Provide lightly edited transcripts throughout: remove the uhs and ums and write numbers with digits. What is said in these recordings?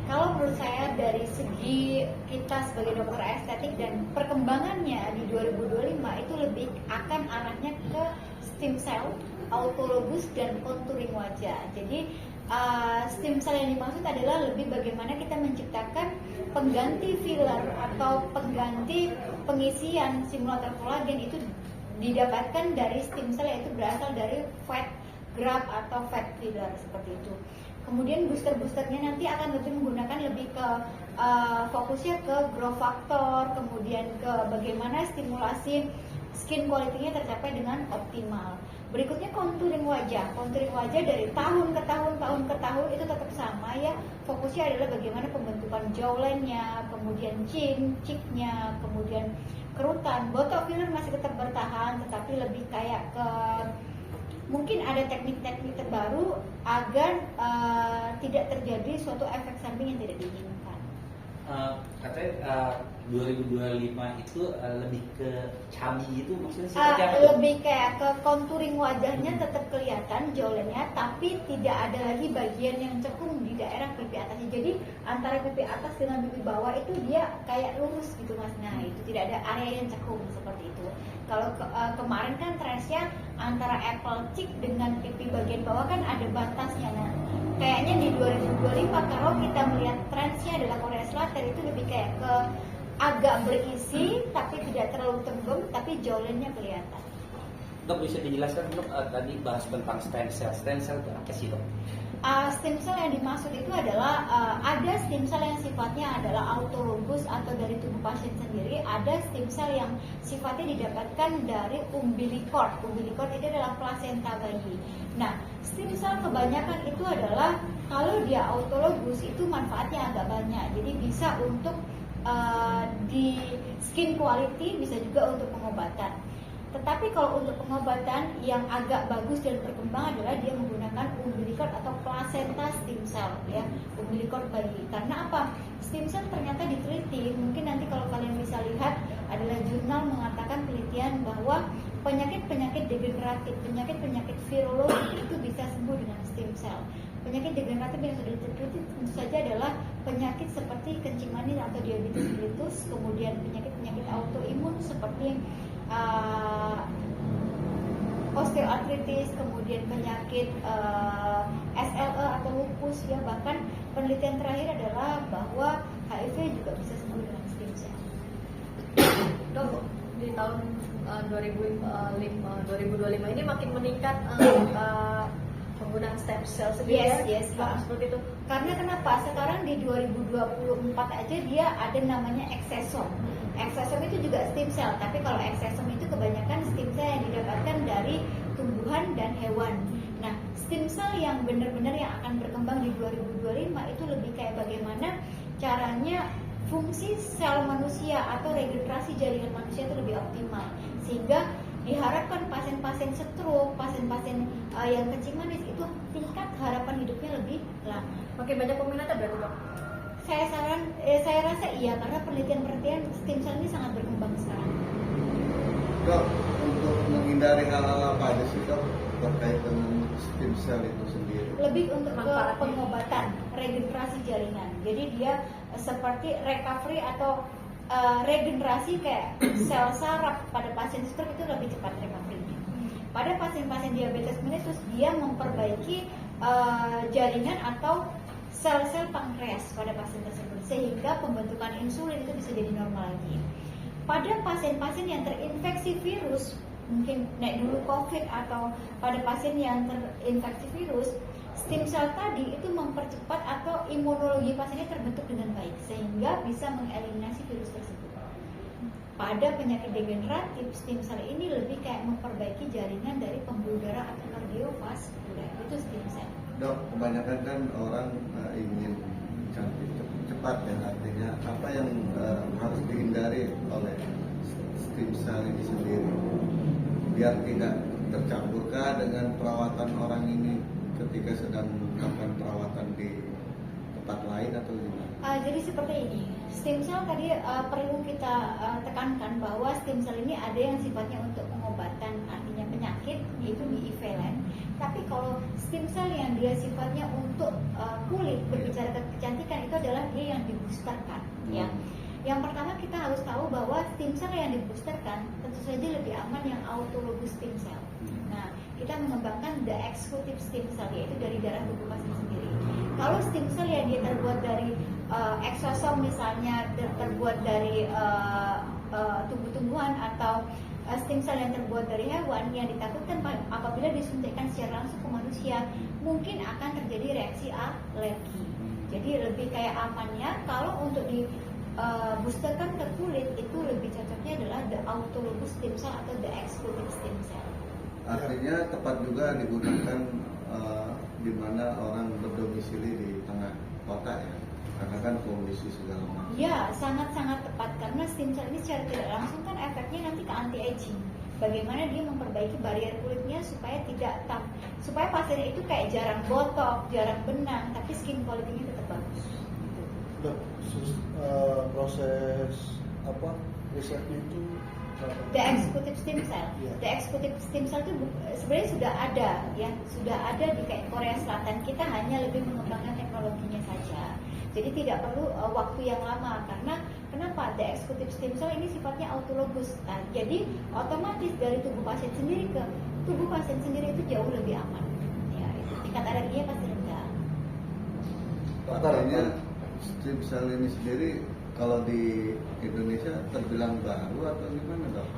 Kalau menurut saya dari segi kita sebagai dokter estetik dan perkembangannya di 2025 itu lebih akan arahnya ke stem cell, autologous dan contouring wajah. Jadi stem cell yang dimaksud adalah lebih bagaimana kita menciptakan pengganti filler atau pengganti pengisian simulator kolagen itu didapatkan dari stem cell, yaitu berasal dari fat graft atau fat filler seperti itu. Kemudian booster-boosternya nanti akan lebih ke fokusnya ke growth factor, kemudian ke bagaimana stimulasi skin quality-nya tercapai dengan optimal. Berikutnya contouring wajah. Contouring wajah dari tahun ke tahun itu tetap sama ya. Fokusnya adalah bagaimana pembentukan jawline-nya, kemudian chin, cheek-nya, kemudian kerutan. Botox filler masih tetap bertahan, tetapi lebih kayak ke mungkin ada teknik-teknik terbaru agar tidak terjadi suatu efek samping yang tidak diinginkan. Katanya 2025 itu lebih ke chubby itu maksudnya seperti apa? Lebih kayak ke contouring wajahnya tetap kelihatan jawline-nya, tapi tidak ada lagi bagian yang cekung di daerah pipi atasnya. Jadi antara pipi atas dengan pipi bawah itu dia kayak lurus gitu mas. Nah itu tidak ada area yang cekung seperti itu. Kalau kemarin kan trendsnya antara apple cheek dengan pipi bagian bawah kan ada batasnya. Nah kayaknya di 2025 kalau kita melihat trendsnya adalah Korea Selatan itu lebih kayak ke agak berisi tapi tidak terlalu tembem, tapi jawline-nya kelihatan. Dok bisa dijelaskan dok, tadi bahas tentang stem cell. Stem cell itu apa sih dok? Stem cell yang dimaksud itu adalah ada stem cell yang sifatnya adalah autologous atau dari tubuh pasien sendiri, ada stem cell yang sifatnya didapatkan dari umbilicord. Umbilicord itu adalah plasenta bayi. Nah, stem cell kebanyakan itu adalah kalau dia autologous itu manfaatnya agak banyak. Jadi bisa untuk di skin quality, bisa juga untuk pengobatan. Tetapi kalau untuk pengobatan yang agak bagus dan berkembang adalah dia menggunakan umbilicord atau placenta stem cell ya, umbilicord bayi. Karena apa? Stem cell ternyata diteliti, mungkin nanti kalau kalian bisa lihat adalah jurnal mengatakan penelitian bahwa penyakit-penyakit degeneratif, penyakit-penyakit virologi itu bisa sembuh dengan stem cell. Penyakit degeneratif yang sudah diteliti tentu saja adalah penyakit seperti kencing manis atau diabetes mellitus, kemudian penyakit-penyakit autoimun seperti osteoartritis, kemudian penyakit SLE atau lupus ya, bahkan penelitian terakhir adalah bahwa HIV juga bisa sembuh dengan stem cell. Dok, di tahun 2025 ini makin meningkat penggunaan stem cell sendiri Yes, seperti itu. Karena kenapa? Sekarang di 2024 aja dia ada namanya exosome. Exosome itu juga stem cell, tapi kalau exosome itu kebanyakan stem cell yang didapatkan dari tumbuhan dan hewan. Nah, stem cell yang benar-benar yang akan berkembang di 2025 itu lebih kayak bagaimana caranya fungsi sel manusia atau regenerasi jaringan manusia itu lebih optimal, sehingga diharapkan pasien-pasien stroke, pasien-pasien yang kencing manis itu tingkat harapan hidupnya lebih lama. Makin banyak peminatnya berarti dok? Saya rasa iya, karena penelitian stem cell ini sangat berkembang sekarang. Dok, untuk menghindari hal-hal apa aja sih dok terkait dengan stem cell itu sendiri? Lebih untuk ke pengobatan, regenerasi jaringan. Jadi dia seperti recovery atau regenerasi kayak sel saraf pada pasien stroke itu lebih cepat recovery-nya. Pada pasien-pasien diabetes mellitus dia memperbaiki jaringan atau sel-sel pankreas pada pasien tersebut sehingga pembentukan insulin itu bisa jadi normal lagi. Pada pasien-pasien yang terinfeksi virus, mungkin naik dulu COVID atau pada pasien yang terinfeksi virus, stem cell tadi itu mempercepat atau imunologi pasiennya terbentuk dengan baik sehingga bisa mengeliminasi virus tersebut. Pada penyakit degeneratif, stem cell ini lebih kayak memperbaiki jaringan dari pembuluh darah atau kardiovaskuler, itu stem cell. Dok, kebanyakan kan orang ingin cantik cepat ya, artinya apa yang harus dihindari oleh stem cell ini sendiri biar tidak tercampurkah dengan perawatan orang ini ketika sedang melakukan perawatan di tempat lain atau gimana? Jadi seperti ini, stem cell tadi perlu kita tekankan bahwa stem cell ini ada yang sifatnya untuk pengobatan, artinya penyakit, yaitu di equivalent. Tapi kalau stem cell yang dia sifatnya untuk kulit, berbicara kecantikan, itu adalah dia yang diboosterkan. Ya. Yang pertama kita harus tahu bahwa stem cell yang diboosterkan tentu saja lebih aman yang autologous stem cell. Nah, kita mengembangkan the executive stem cell, yaitu dari darah tubuh pasien sendiri. Kalau stem cell yang dia terbuat dari eksosom misalnya, terbuat dari tumbuh-tumbuhan, atau stem cell yang terbuat dari hewan, yang ditakutkan apabila disuntikkan secara langsung ke manusia mungkin akan terjadi reaksi alergi. Jadi lebih kayak amannya kalau untuk di boosterkan ke kulit itu lebih cocoknya adalah the autologous stem cell atau the executive stem cell. Artinya tepat juga digunakan di mana orang berdomisili di tengah kota ya, karena kan kondisi segala macam. Ya, sangat-sangat tepat karena stem cell ini secara tidak langsung kan efeknya nanti ke anti aging. Bagaimana dia memperbaiki barrier kulitnya supaya pasien itu kayak jarang botok, jarang benang, tapi skin quality-nya tetap bagus. Dok, proses apa risetnya itu The executive stem cell. Iya. The executive stem cell itu sebenarnya sudah ada ya, sudah ada di kayak Korea Selatan. Kita hanya lebih mengembangkan teknologinya saja. Jadi tidak perlu waktu yang lama karena kenapa? The executive stem cell ini sifatnya autologous. Nah, jadi otomatis dari tubuh pasien sendiri ke tubuh pasien sendiri itu jauh lebih aman. Ya, itu tingkat alerginya pasti rendah. Artinya stem cell ini sendiri kalau di Indonesia terbilang baru atau gimana dok?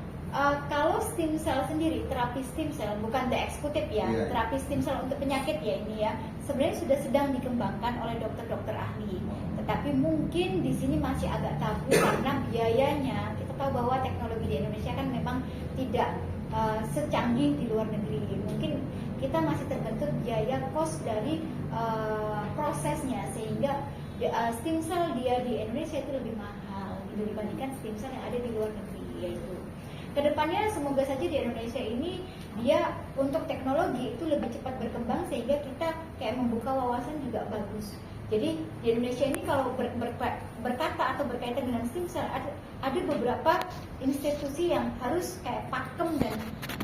Kalau stem cell sendiri, terapi stem cell, bukan the executive ya, Iya. terapi stem cell untuk penyakit ya ini ya, sebenarnya sudah sedang dikembangkan oleh dokter-dokter ahli. Tetapi mungkin di sini masih agak tabu karena biayanya. Kita tahu bahwa teknologi di Indonesia kan memang tidak secanggih di luar negeri. Mungkin kita masih terbentur biaya cost dari prosesnya sehingga stem cell dia di Indonesia itu lebih mahal gitu, dibandingkan stem cell yang ada di luar negeri. Yaitu kedepannya semoga saja di Indonesia ini dia untuk teknologi itu lebih cepat berkembang sehingga kita kayak membuka wawasan juga bagus. Jadi di Indonesia ini kalau berkata atau berkaitan dengan stem cell ada beberapa institusi yang harus kayak pakem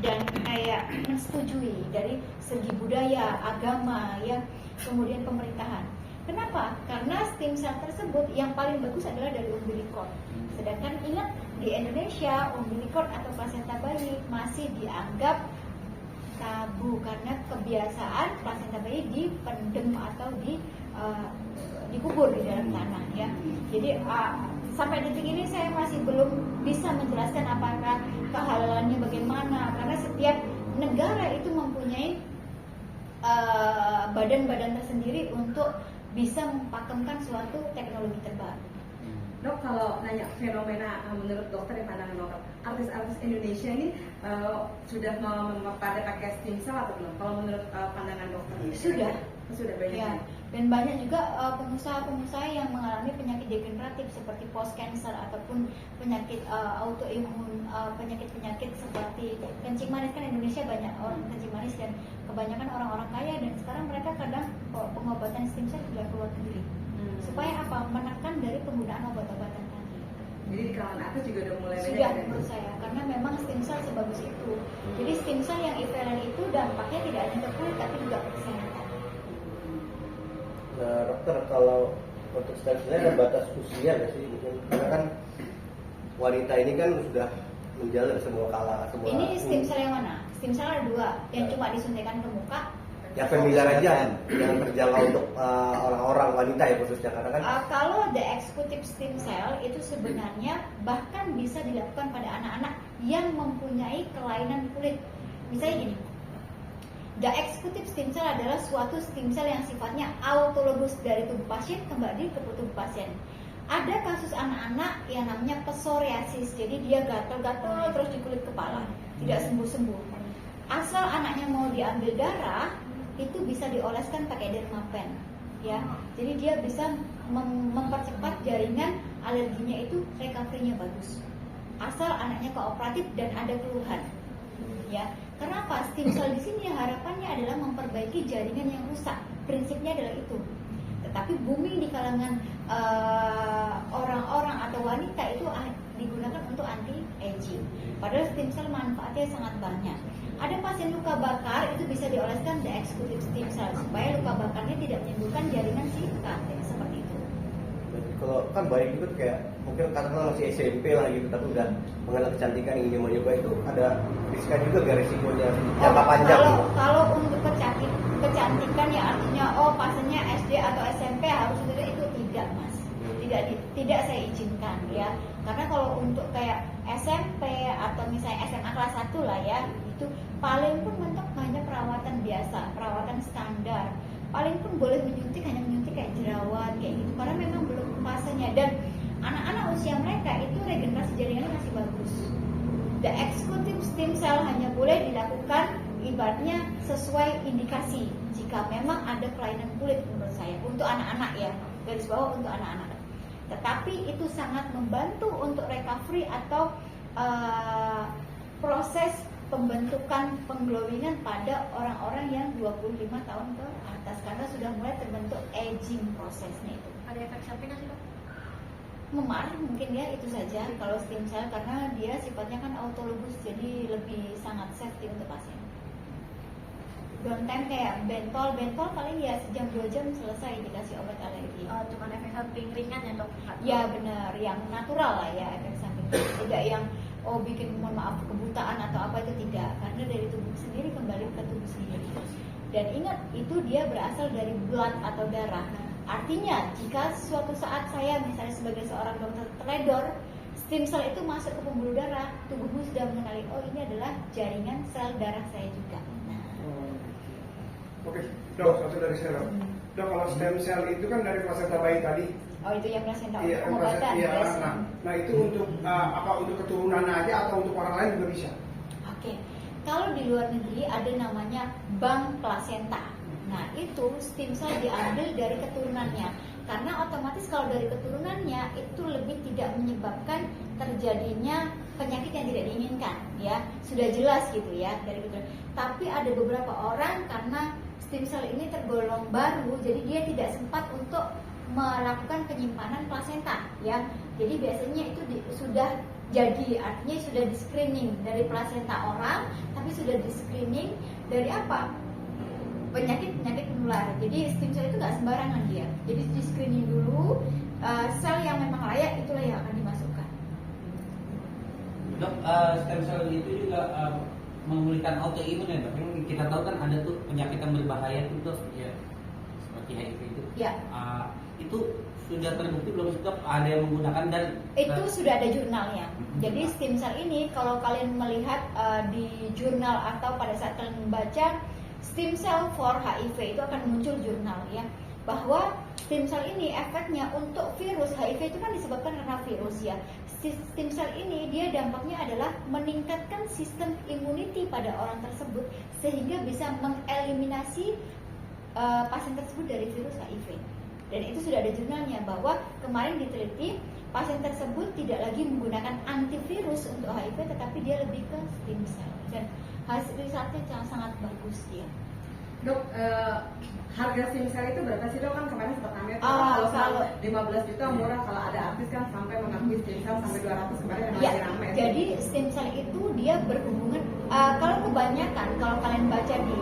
dan kayak mensetujui dari segi budaya, agama, ya, kemudian pemerintahan. Kenapa? Karena stem cell tersebut yang paling bagus adalah dari umbilical. Sedangkan ingat di Indonesia umbilical atau plasenta bayi masih dianggap tabu karena kebiasaan plasenta bayi dipendem atau dikubur di dalam tanah ya. Jadi sampai detik ini saya masih belum bisa menjelaskan apakah kehalalannya bagaimana karena setiap negara itu mempunyai badan-badan tersendiri untuk bisa mempakemkan suatu teknologi terbaru. Dok, kalau nanya fenomena menurut dokter yang pandangan dokter, artis-artis Indonesia ini sudah pada pakai stem cell atau belum? Kalau menurut pandangan dokter sudah banyak. Ya, dan banyak juga pengusaha-pengusaha yang mengalami penyakit degeneratif seperti post cancer ataupun penyakit autoimun, penyakit-penyakit seperti kencing manis. Kan Indonesia banyak orang kencing manis dan kebanyakan orang-orang kaya, dan sekarang mereka kadang pengobatan stem cell sudah keluar negeri. Supaya apa? Menekan dari penggunaan obat-obatan tadi. Jadi di kalangan atas juga udah mulai banyak. Sudah menurut saya, karena memang stem cell sebagus itu. Jadi stem cell yang equivalent itu dampaknya tidak hanya ke kulit tapi juga ke kesehatan. Nah dokter, kalau untuk stem cell ada batas usia nggak sih? Karena kan wanita ini kan sudah menjalani semua kalangan semua. Ini stem cell yang mana? Stem cell ada dua, yang cuma disuntikan ke muka. Ya familiar aja yang terjangkau untuk orang-orang wanita ya khususnya karena kan. Kalau the executive stem cell itu sebenarnya bahkan bisa dilakukan pada anak-anak yang mempunyai kelainan kulit. Misalnya gini, the executive stem cell adalah suatu stem cell yang sifatnya autologous dari tubuh pasien kembali ke tubuh pasien. Ada kasus anak-anak yang namanya psoriasis, jadi dia gatal-gatal terus di kulit kepala, tidak sembuh-sembuh. Asal anaknya mau diambil darah, itu bisa dioleskan pakai dermapen, ya. Jadi dia bisa mempercepat jaringan alerginya itu recovery-nya bagus. asal anaknya kooperatif dan ada keluhan. Ya, kenapa? Stem cell di sini harapannya adalah memperbaiki jaringan yang rusak. Prinsipnya adalah itu. Tetapi booming di kalangan orang-orang atau wanita itu digunakan untuk anti aging. Padahal stem cell manfaatnya sangat banyak. Ada pasien luka bakar itu bisa dioleskan the executive stem cell supaya luka bakarnya tidak menimbulkan jaringan sikat ya, seperti itu. Kalau kan banyak juga tuh kayak mungkin karena masih SMP lah gitu, tapi udah mengenal kecantikan ingin mencoba itu ada riskan juga gak risikonya jangka panjang? Kalau untuk kecantikan ya artinya pasiennya SD atau SMP harus itu tidak mas, tidak saya izinkan ya. Karena kalau untuk kayak SMP atau misalnya SMA kelas 1 lah ya, itu paling pun mentok hanya perawatan biasa, perawatan standar. Paling pun boleh menyuntik, hanya menyuntik kayak jerawat kayak gitu, karena memang belum fasenya. Dan anak-anak usia mereka itu regenerasi jaringannya masih bagus. The executive stem cell hanya boleh dilakukan ibaratnya sesuai indikasi jika memang ada kelainan kulit menurut saya untuk anak-anak ya, garis bawah untuk anak-anak. Tetapi itu sangat membantu untuk recovery atau proses pembentukan pengglowingan pada orang-orang yang 25 tahun ke atas karena sudah mulai terbentuk aging prosesnya itu. Ada efek samping nggak sih dok? Memar mungkin ya, itu saja kalau stem cell karena dia sifatnya kan autologous, jadi lebih sangat safety untuk pasien. Downtime kayak bentol paling ya sejam 2 jam selesai dikasih obat alergi. Cuma efek samping ringan ya dok? Ya benar, yang natural lah ya efek samping. Tidak yang bikin mohon maaf kebutaan atau apa, itu tidak, karena dari tubuh sendiri kembali ke tubuh sendiri. Dan ingat itu dia berasal dari blood atau darah. Artinya jika suatu saat saya misalnya sebagai seorang dokter teledor, stem cell itu masuk ke pembuluh darah, tubuhmu sudah mengenali ini adalah jaringan sel darah saya juga. Oke, dok, satu dari saya dok. Dok, kalau stem cell itu kan dari plasenta bayi tadi. Itu yang plasenta Iya, pengobatan. iya. Yes. Nah itu untuk apa untuk keturunan aja atau untuk orang lain juga bisa? Oke. Kalau di luar negeri ada namanya bank plasenta. Nah, itu stem cell diambil dari keturunannya. Karena otomatis kalau dari keturunannya itu lebih tidak menyebabkan terjadinya penyakit yang tidak diinginkan, ya. Sudah jelas gitu ya dari keturunan. Tapi ada beberapa orang karena stem cell ini tergolong baru, jadi dia tidak sempat untuk melakukan penyimpanan plasenta, ya. Jadi biasanya itu sudah jadi, artinya sudah di screening dari plasenta orang, tapi sudah di screening dari apa? Penyakit menular. Jadi stem cell itu nggak sembarangan dia. Jadi di screening dulu, sel yang memang layak itulah yang akan dimasukkan. Dok, stem cell itu juga memulihkan autoimun ya dok. Kita tahu kan ada tuh penyakit yang berbahaya tuh dok, ya seperti HIV itu. Ya. Itu sudah terbukti belum sih dok ada yang menggunakan dan itu sudah ada jurnalnya. Jadi stem cell ini kalau kalian melihat di jurnal atau pada saat kalian membaca stem cell for HIV itu akan muncul jurnal ya, bahwa stem cell ini efeknya untuk virus HIV itu kan disebabkan karena virus ya. Stem cell ini dia dampaknya adalah meningkatkan sistem immunity pada orang tersebut sehingga bisa mengeliminasi pasien tersebut dari virus HIV. Dan itu sudah ada jurnalnya bahwa kemarin diteliti pasien tersebut tidak lagi menggunakan antivirus untuk HIV tetapi dia lebih ke stem cell dan hasil risetnya sangat bagus dia. Dok, harga stem cell itu berapa sih dok? Kan kemarin sempat ambil kalau 15 juta murah, kalau ada artis kan sampai mengakui stem cell sampai 200 kemarin yang ya, masih ramai. Jadi stem cell itu dia berhubungan kalau kebanyakan kalau kalian baca di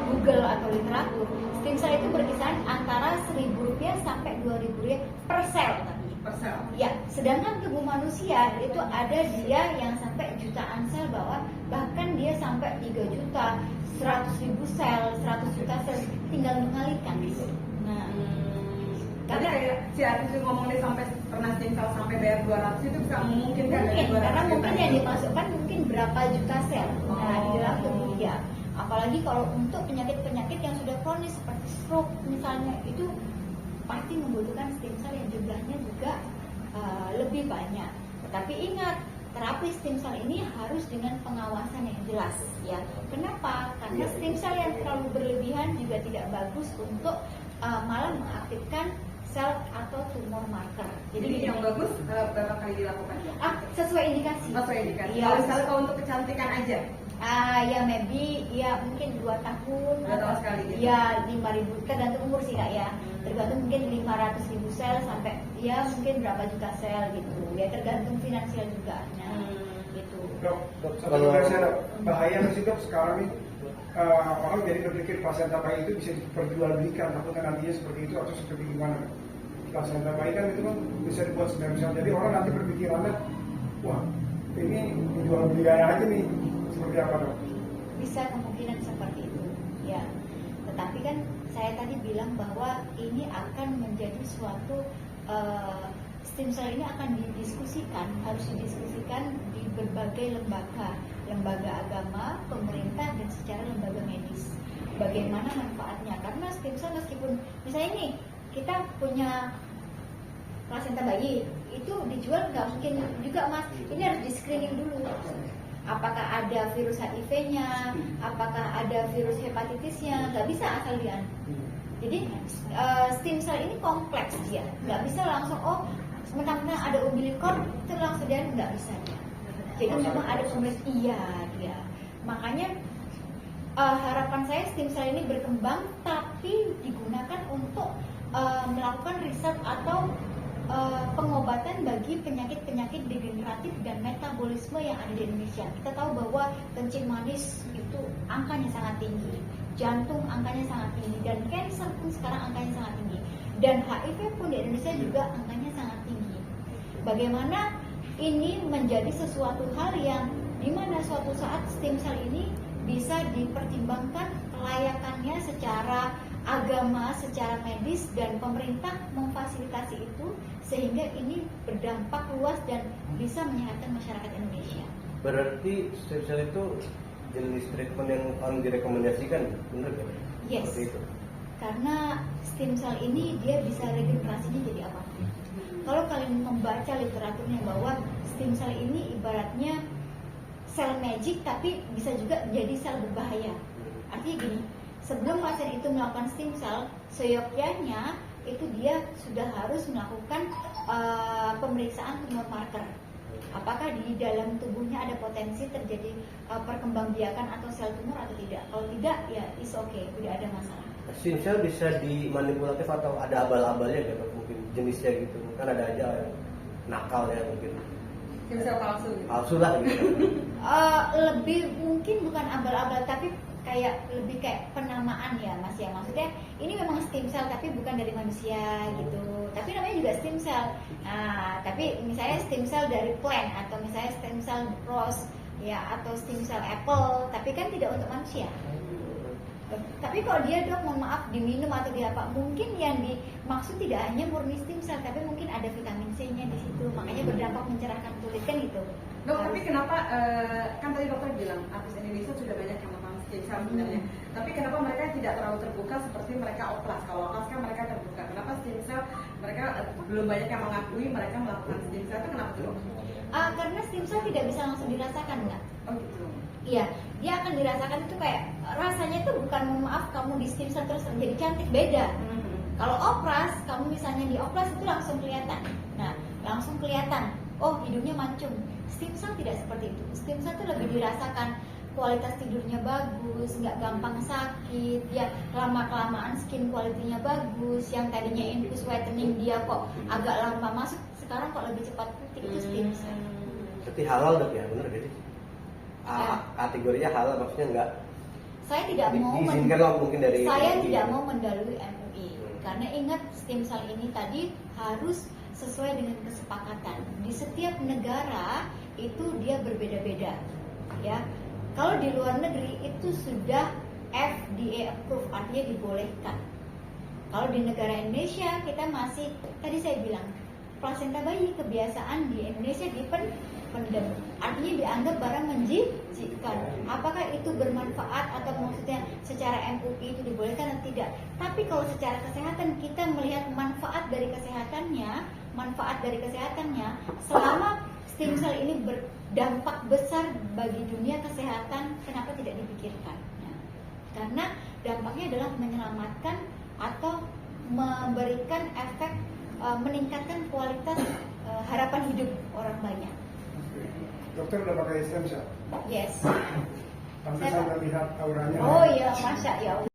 Google atau literatur, stem cell itu berkisaran antara Rp1.000 sampai Rp2.000 per sel. Per sel. Ya, sedangkan tubuh manusia itu ada dia yang sampai jutaan sel bawah, bahkan dia sampai 3 juta, 100.000 sel, 100 juta sel, tinggal mengalikan gitu. Nah, Tapi kayak si artis itu ngomongnya sampai pernah stem cell sampai bayar 200 itu bisa memungkinkan dari 200 karena juta mungkin itu. yang dimasukkan mungkin berapa juta sel di dalam tubuh dia. Apalagi kalau untuk penyakit-penyakit yang sudah kronis seperti stroke misalnya, itu pasti membutuhkan stem cell yang jumlahnya juga lebih banyak. Tetapi ingat, terapi stem cell ini harus dengan pengawasan yang jelas ya. Kenapa? Karena stem cell yang terlalu berlebihan juga tidak bagus untuk malah mengaktifkan sel atau tumor marker. Jadi yang bagus berapa kali dilakukan? Sesuai indikasi. Sesuai indikasi. Iya. Kalau misalnya kalau untuk kecantikan aja, Ya maybe ya mungkin 2 tahun. 2 tahun sekali gitu. Ya 5.000, tergantung umur sih Kak ya. Tergantung mungkin 500.000 sel sampai ya mungkin berapa juta sel gitu. Ya tergantung finansial juga. Nah, gitu. Dok, satu saya dok, bahaya nggak sih dok sekarang nih orang jadi berpikir plasenta bayi itu bisa diperjualbelikan, takutnya nantinya seperti itu atau seperti gimana? Plasenta bayi kan itu kan bisa dibuat stem cell, jadi orang nanti berpikirannya, wah ini dijual beli aja nih, seperti apa dok? Bisa kemungkinan seperti itu ya, tetapi kan saya tadi bilang bahwa ini akan menjadi suatu stem cell ini akan didiskusikan, harus didiskusikan di berbagai lembaga agama, pemerintah, dan secara lembaga medis. Bagaimana manfaatnya? Karena stem cell meskipun misalnya nih kita punya plasenta bayi, itu dijual nggak mungkin juga mas. Ini harus di screening dulu. Apakah ada virus HIV-nya, apakah ada virus hepatitisnya, nggak bisa asal dia. Jadi stem cell ini kompleks dia, nggak bisa langsung mentang-mentang ada umbilikum itu langsung dia nggak bisa dia. Jadi memang ada pemeriksaan dia. Makanya harapan saya stem cell ini berkembang, tapi digunakan untuk melakukan riset atau pengobatan bagi penyakit-penyakit degeneratif dan metabolisme yang ada di Indonesia. Kita tahu bahwa kencing manis itu angkanya sangat tinggi, jantung angkanya sangat tinggi, dan cancer pun sekarang angkanya sangat tinggi, dan HIV pun di Indonesia juga angkanya sangat tinggi. Bagaimana ini menjadi sesuatu hal yang dimana suatu saat stem cell ini bisa dipertimbangkan kelayakannya secara agama, secara medis, dan pemerintah memfasilitasi itu sehingga ini berdampak luas dan bisa menyehatkan masyarakat Indonesia. Berarti stem cell itu jenis treatment yang paling direkomendasikan, benar ya? Yes. Seperti itu. Karena stem cell ini dia bisa regenerasinya jadi apa? Kalau kalian membaca literaturnya bahwa stem cell ini ibaratnya sel magic tapi bisa juga menjadi sel berbahaya. Artinya gini, sebelum pasien itu melakukan stem cell, seyogyanya itu dia sudah harus melakukan pemeriksaan tumor marker. Apakah di dalam tubuhnya ada potensi terjadi perkembangbiakan atau sel tumor atau tidak? Kalau tidak, ya is okay, tidak ada masalah. Stem cell bisa dimanipulatif atau ada abal-abalnya gitu, mungkin jenisnya gitu. Kan ada aja yang nakal ya mungkin. stem cell palsu gitu. Palsu lah gitu. Lebih mungkin bukan abal-abal tapi lebih kayak penamaan ya mas ya, maksudnya ini memang stem cell tapi bukan dari manusia gitu, tapi namanya juga stem cell. Tapi misalnya stem cell dari plant atau misalnya stem cell rose ya, atau stem cell apple, tapi kan tidak untuk manusia. Tapi kalau dia dok mohon maaf diminum atau di apa, mungkin yang dimaksud tidak hanya murni stem cell tapi mungkin ada vitamin C-nya di situ, makanya berdampak mencerahkan kulit kan gitu. Dok, tapi kenapa kan tadi dokter bilang artis Indonesia sudah banyak yang melakukan stem cell sebenarnya. Tapi kenapa mereka tidak terlalu terbuka seperti mereka oplas? Kalau oplas kan mereka terbuka. Kenapa stem cell mereka belum banyak yang mengakui mereka melakukan stem cell itu kenapa tuh? Karena stem cell tidak bisa langsung dirasakan nggak? Oh gitu. Iya, dia akan dirasakan itu kayak rasanya itu bukan maaf kamu di stem cell terus menjadi cantik, beda. Kalau oplas, kamu misalnya di oplas itu langsung kelihatan. Nah, langsung kelihatan. Oh, hidungnya mancung. Stem cell tidak seperti itu. Stem cell itu lebih dirasakan, kualitas tidurnya bagus, nggak gampang sakit, ya lama-kelamaan skin quality-nya bagus. Yang tadinya infus whitening dia kok agak lama masuk, sekarang kok lebih cepat putih, itu stem cell. Berarti halal dok ya, benar gitu? Kategorinya halal, maksudnya nggak Saya tidak mau diizinkan lah mungkin dari saya tidak mau mendahului MUI karena ingat stem cell ini tadi harus sesuai dengan kesepakatan. Di setiap negara itu dia berbeda-beda. Ya. Kalau di luar negeri itu sudah FDA approved, artinya dibolehkan. Kalau di negara Indonesia kita masih, tadi saya bilang, plasenta bayi kebiasaan di Indonesia dipendem, artinya dianggap barang menjijikan. Apakah itu bermanfaat atau maksudnya secara MUI itu dibolehkan atau tidak? Tapi kalau secara kesehatan kita melihat manfaat dari kesehatannya, selama stem cell ini berdampak besar bagi dunia kesehatan, kenapa tidak dipikirkan? Nah, karena dampaknya adalah menyelamatkan atau memberikan efek meningkatkan kualitas harapan hidup orang banyak. Dokter udah pakai stem cell? Yes. Pantesan lihat auranya. Oh iya, masya ya.